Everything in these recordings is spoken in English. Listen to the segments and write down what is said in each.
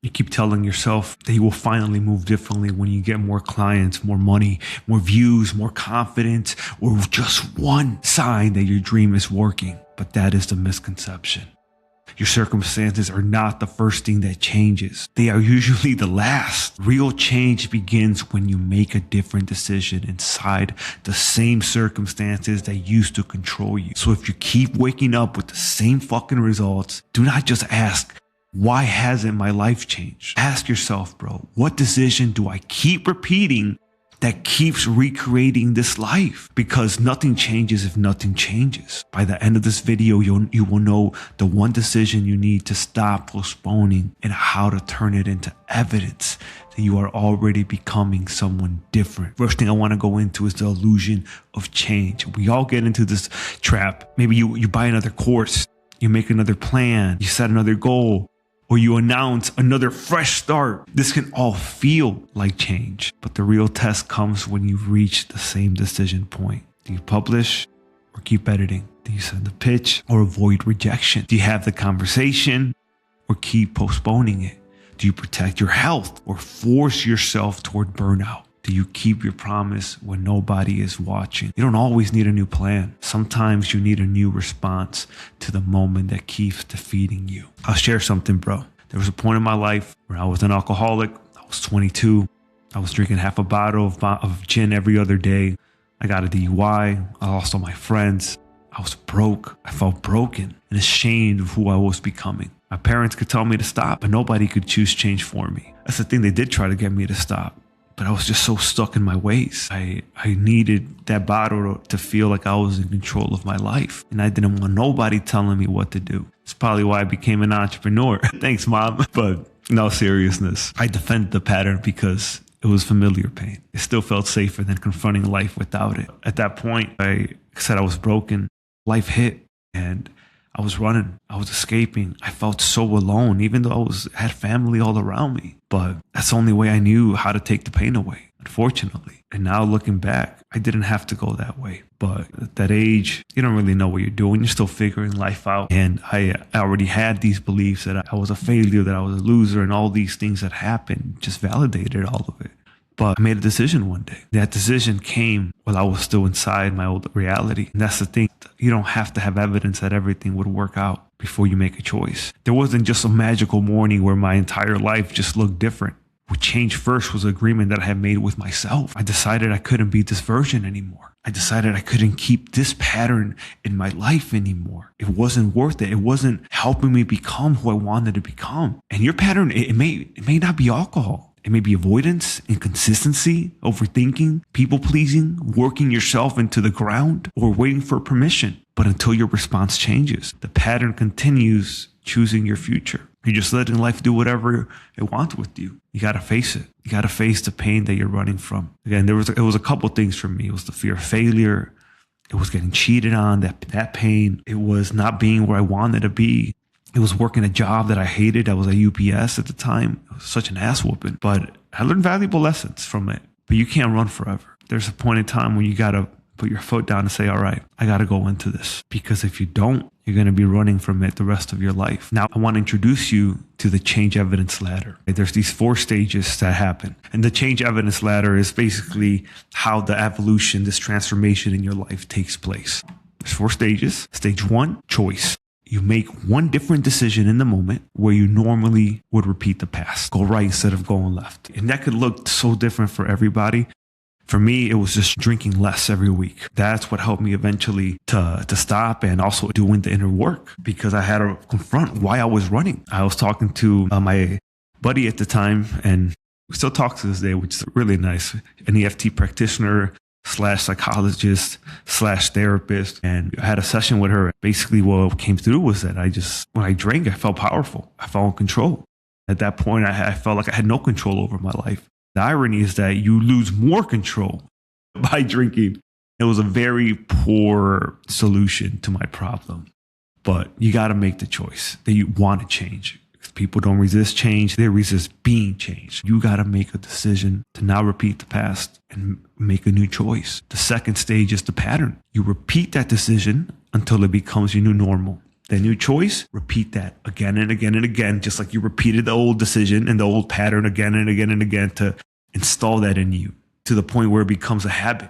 You keep telling yourself that you will finally move differently when you get more clients, more money, more views, more confidence, or just one sign that your dream is working. But that is the misconception. Your circumstances are not the first thing that changes. They are usually the last. Real change begins when you make a different decision inside the same circumstances that used to control you. So if you keep waking up with the same fucking results, do not just ask, why hasn't my life changed? Ask yourself, bro, what decision do I keep repeating that keeps recreating this life? Because nothing changes if nothing changes. By the end of this video, you will know the one decision you need to stop postponing and how to turn it into evidence that you are already becoming someone different. First thing I want to go into is the illusion of change. We all get into this trap. Maybe you buy another course, you make another plan, you set another goal, or you announce another fresh start. This can all feel like change, but the real test comes when you reach the same decision point. Do you publish or keep editing? Do you send a pitch or avoid rejection? Do you have the conversation or keep postponing it? Do you protect your health or force yourself toward burnout? Do you keep your promise when nobody is watching? You don't always need a new plan. Sometimes you need a new response to the moment that keeps defeating you. I'll share something, bro. There was a point in my life where I was an alcoholic. I was 22. I was drinking half a bottle of gin every other day. I got a DUI. I lost all my friends. I was broke. I felt broken and ashamed of who I was becoming. My parents could tell me to stop, but nobody could choose change for me. That's the thing. They did try to get me to stop, but I was just so stuck in my ways. I needed that bottle to feel like I was in control of my life. And I didn't want nobody telling me what to do. It's probably why I became an entrepreneur. Thanks, Mom. But no seriousness. I defended the pattern because it was familiar pain. It still felt safer than confronting life without it. At that point, I said I was broken. Life hit and I was running. I was escaping. I felt so alone, even though I had family all around me. But that's the only way I knew how to take the pain away, unfortunately. And now looking back, I didn't have to go that way. But at that age, you don't really know what you're doing. You're still figuring life out. And I already had these beliefs that I was a failure, that I was a loser, and all these things that happened just validated all of it. But I made a decision one day. That decision came while I was still inside my old reality. And that's the thing. You don't have to have evidence that everything would work out before you make a choice. There wasn't just a magical morning where my entire life just looked different. What changed first was an agreement that I had made with myself. I decided I couldn't be this version anymore. I decided I couldn't keep this pattern in my life anymore. It wasn't worth it. It wasn't helping me become who I wanted to become. And your pattern, it may not be alcohol. It may be avoidance, inconsistency, overthinking, people-pleasing, working yourself into the ground, or waiting for permission. But until your response changes, the pattern continues choosing your future. You're just letting life do whatever it wants with you. You got to face it. You got to face the pain that you're running from. Again, it was a couple things for me. It was the fear of failure. It was getting cheated on, that pain. It was not being where I wanted to be. It was working a job that I hated. I was at UPS at the time. It was such an ass whooping, but I learned valuable lessons from it. But you can't run forever. There's a point in time when you got to put your foot down and say, all right, I got to go into this. Because if you don't, you're going to be running from it the rest of your life. Now, I want to introduce you to the change evidence ladder. There's these 4 stages that happen. And the change evidence ladder is basically how the evolution, this transformation in your life takes place. There's 4 stages. Stage 1, choice. You make one different decision in the moment where you normally would repeat the past. Go right instead of going left. And that could look so different for everybody. For me, it was just drinking less every week. That's what helped me eventually to stop, and also doing the inner work, because I had to confront why I was running. I was talking to my buddy at the time, and we still talk to this day, which is really nice. An EFT practitioner / psychologist / therapist. And I had a session with her. Basically what came through was that when I drank, I felt powerful. I felt in control. At that point, I felt like I had no control over my life. The irony is that you lose more control by drinking. It was a very poor solution to my problem, but you got to make the choice that you want to change. People don't resist change. They resist being changed. You got to make a decision to not repeat the past and make a new choice. The second stage is the pattern. You repeat that decision until it becomes your new normal. The new choice, repeat that again and again and again, just like you repeated the old decision and the old pattern again and again and again to install that in you to the point where it becomes a habit.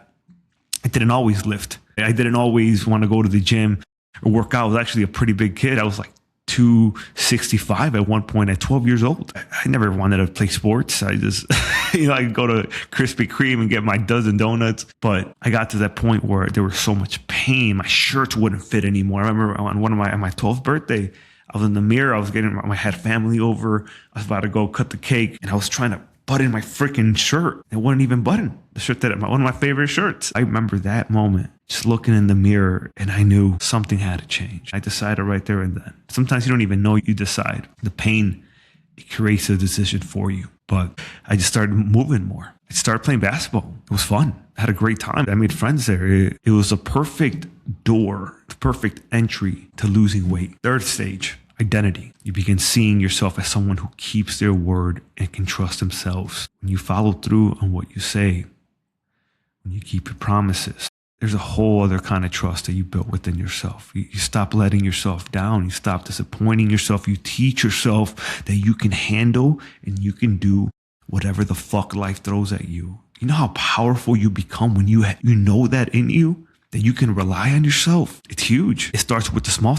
I didn't always lift. I didn't always want to go to the gym or work out. I was actually a pretty big kid. I was like 265 at one point at 12 years old. I never wanted to play sports. I just, I could go to Krispy Kreme and get my dozen donuts. But I got to that point where there was so much pain. My shirts wouldn't fit anymore. I remember on my 12th birthday, I was in the mirror. I had family over. I was about to go cut the cake and I was trying to button my freaking shirt. It wouldn't even button the shirt one of my favorite shirts. I remember that moment, just looking in the mirror, and I knew something had to change. I decided right there and then. Sometimes you don't even know you decide. The pain, it creates a decision for you. But I just started moving more. I started playing basketball. It was fun. I had a great time. I made friends there. It was a perfect door, the perfect entry to losing weight. Third stage, identity. You begin seeing yourself as someone who keeps their word and can trust themselves. When you follow through on what you say, when you keep your promises, there's a whole other kind of trust that you built within yourself. You stop letting yourself down. You stop disappointing yourself. You teach yourself that you can handle and you can do whatever the fuck life throws at you. You know how powerful you become when you know that in you? That you can rely on yourself. It's huge. It starts with the small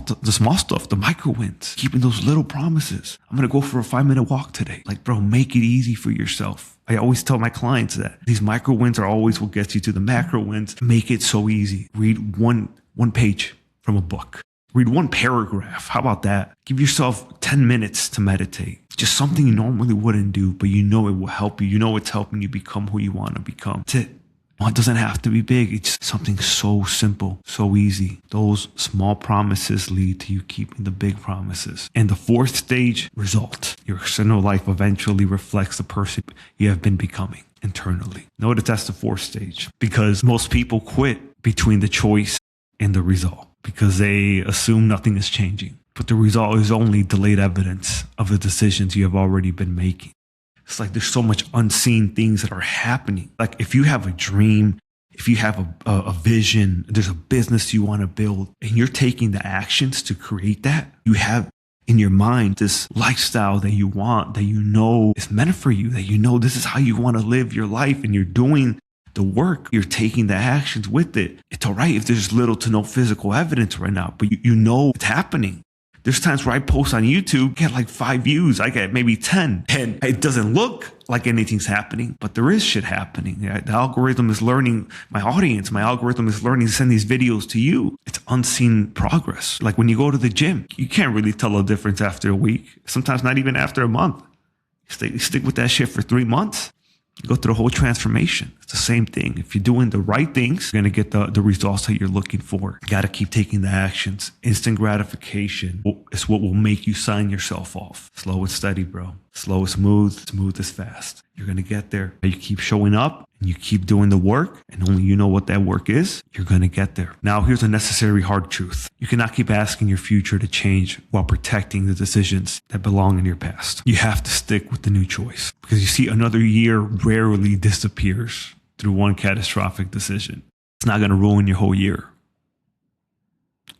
stuff, the micro wins, keeping those little promises. I'm going to go for a 5-minute walk today. Like, bro, make it easy for yourself. I always tell my clients that these micro wins are always what gets you to the macro wins. Make it so easy. Read one page from a book. Read one paragraph. How about that? Give yourself 10 minutes to meditate. Just something you normally wouldn't do, but you know it will help you. You know it's helping you become who you want to become. That's it. It doesn't have to be big. It's something so simple, so easy. Those small promises lead to you keeping the big promises. And the fourth stage, result. Your external life eventually reflects the person you have been becoming internally. Notice that's the fourth stage, because most people quit between the choice and the result because they assume nothing is changing. But the result is only delayed evidence of the decisions you have already been making. It's like there's so much unseen things that are happening. Like if you have a dream, if you have a vision, there's a business you want to build, and you're taking the actions to create that, you have in your mind this lifestyle that you want, that you know is meant for you, that you know this is how you want to live your life, and you're doing the work, you're taking the actions with it. It's all right if there's little to no physical evidence right now, but you know it's happening. There's times where I post on YouTube, get like 5 views. I get maybe 10. And it doesn't look like anything's happening, but there is shit happening. The algorithm is learning my audience. My algorithm is learning to send these videos to you. It's unseen progress. Like when you go to the gym, you can't really tell a difference after a week. Sometimes not even after a month. You stick with that shit for 3 months. You go through the whole transformation. It's the same thing. If you're doing the right things, you're going to get the results that you're looking for. You got to keep taking the actions. Instant gratification is what will make you sign yourself off. Slow and steady, bro. Slow is smooth is fast. You're going to get there. You keep showing up and you keep doing the work, and only you know what that work is. You're going to get there. Now, here's a necessary hard truth. You cannot keep asking your future to change while protecting the decisions that belong in your past. You have to stick with the new choice, because you see, another year rarely disappears through one catastrophic decision. It's not going to ruin your whole year.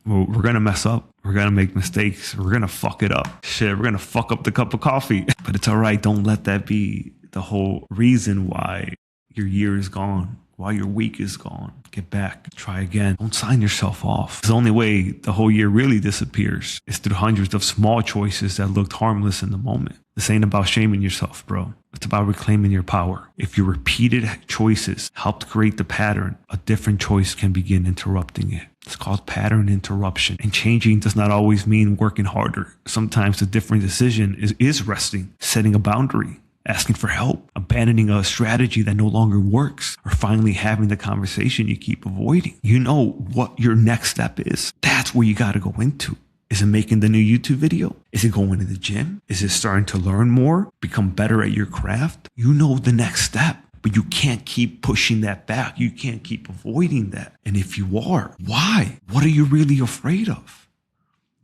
We're going to mess up. We're going to make mistakes. We're going to fuck it up. Shit, we're going to fuck up the cup of coffee. But it's all right. Don't let that be the whole reason why your year is gone, why your week is gone. Get back. Try again. Don't sign yourself off. The only way the whole year really disappears is through hundreds of small choices that looked harmless in the moment. This ain't about shaming yourself, bro. It's about reclaiming your power. If your repeated choices helped create the pattern, a different choice can begin interrupting it. It's called pattern interruption. And changing does not always mean working harder. Sometimes the different decision is resting, setting a boundary, asking for help, abandoning a strategy that no longer works, or finally having the conversation you keep avoiding. You know what your next step is. That's where you got to go into. Is it making the new YouTube video? Is it going to the gym? Is it starting to learn more, become better at your craft? You know the next step, but you can't keep pushing that back. You can't keep avoiding that. And if you are, why? What are you really afraid of?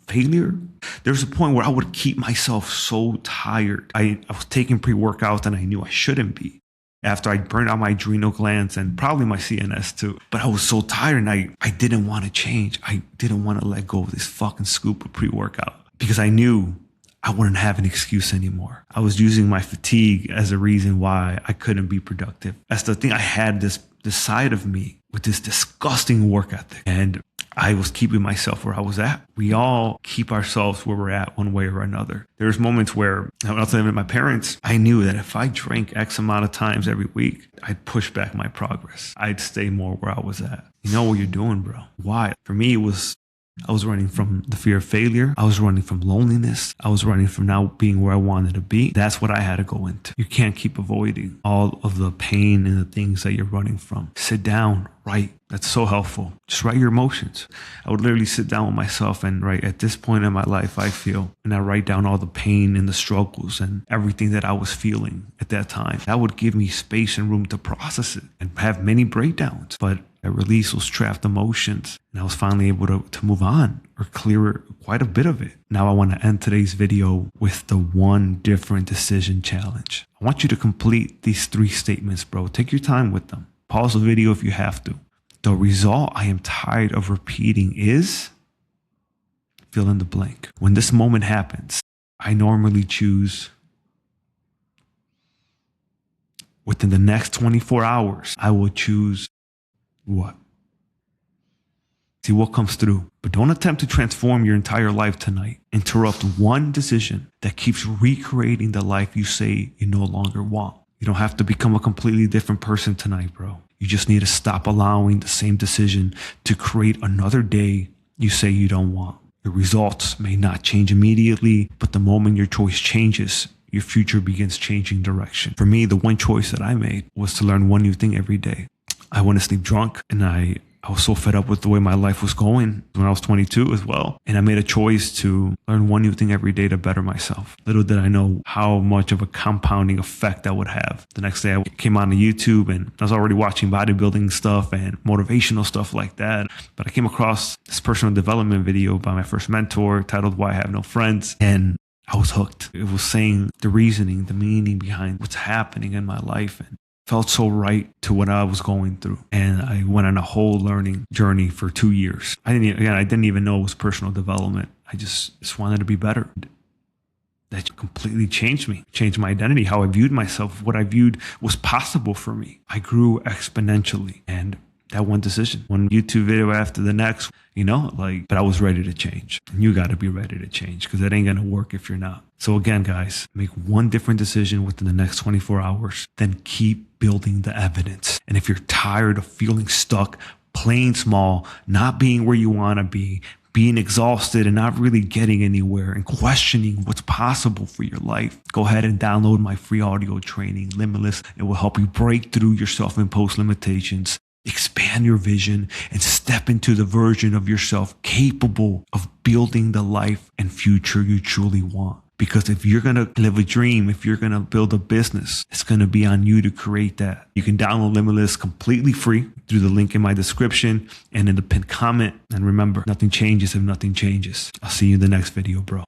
Failure? There's a point where I would keep myself so tired. I was taking pre-workouts and I knew I shouldn't be. after I burned out my adrenal glands and probably my CNS too. But I was so tired and I didn't want to change. I didn't want to let go of this fucking scoop of pre-workout because I knew I wouldn't have an excuse anymore. I was using my fatigue as a reason why I couldn't be productive. That's the thing. I had this side of me with this disgusting work ethic, and I was keeping myself where I was at. We all keep ourselves where we're at one way or another. There's moments where when I was living with my parents, I knew that if I drank X amount of times every week, I'd push back my progress. I'd stay more where I was at. You know what you're doing, bro. Why? For me, I was running from the fear of failure. I was running from loneliness. I was running from not being where I wanted to be. That's what I had to go into. You can't keep avoiding all of the pain and the things that you're running from. Sit down, write. That's so helpful. Just write your emotions. I would literally sit down with myself and write, at this point in my life, I feel, and I write down all the pain and the struggles and everything that I was feeling at that time. That would give me space and room to process it and have many breakdowns. But I released those trapped emotions and I was finally able to move on or clear quite a bit of it. Now I want to end today's video with the one different decision challenge. I want you to complete these 3 statements, bro. Take your time with them. Pause the video if you have to. The result I am tired of repeating is fill in the blank. When this moment happens, I normally choose within the next 24 hours, I will choose what? See what comes through. But don't attempt to transform your entire life tonight. Interrupt one decision that keeps recreating the life you say you no longer want. You don't have to become a completely different person tonight, bro. You just need to stop allowing the same decision to create another day you say you don't want. Your results may not change immediately, but the moment your choice changes, your future begins changing direction. For me, the one choice that I made was to learn one new thing every day. I went to sleep drunk and I was so fed up with the way my life was going when I was 22 as well. And I made a choice to learn one new thing every day to better myself. Little did I know how much of a compounding effect that would have. The next day I came on to YouTube and I was already watching bodybuilding stuff and motivational stuff like that. But I came across this personal development video by my first mentor titled Why I Have No Friends. And I was hooked. It was saying the reasoning, the meaning behind what's happening in my life. And felt so right to what I was going through. And I went on a whole learning journey for 2 years. I didn't even know it was personal development. I just wanted to be better. That completely changed me, changed my identity, how I viewed myself, what I viewed was possible for me. I grew exponentially. And that one decision, one YouTube video after the next, but I was ready to change. And you got to be ready to change because it ain't going to work if you're not. So again, guys, make one different decision within the next 24 hours, then keep building the evidence. And if you're tired of feeling stuck, playing small, not being where you want to be, being exhausted and not really getting anywhere and questioning what's possible for your life, go ahead and download my free audio training, Limitless. It will help you break through your self-imposed limitations, expand your vision, and step into the version of yourself capable of building the life and future you truly want. Because if you're going to live a dream, if you're going to build a business, it's going to be on you to create that. You can download Limitless completely free through the link in my description and in the pinned comment. And remember, nothing changes if nothing changes. I'll see you in the next video, bro.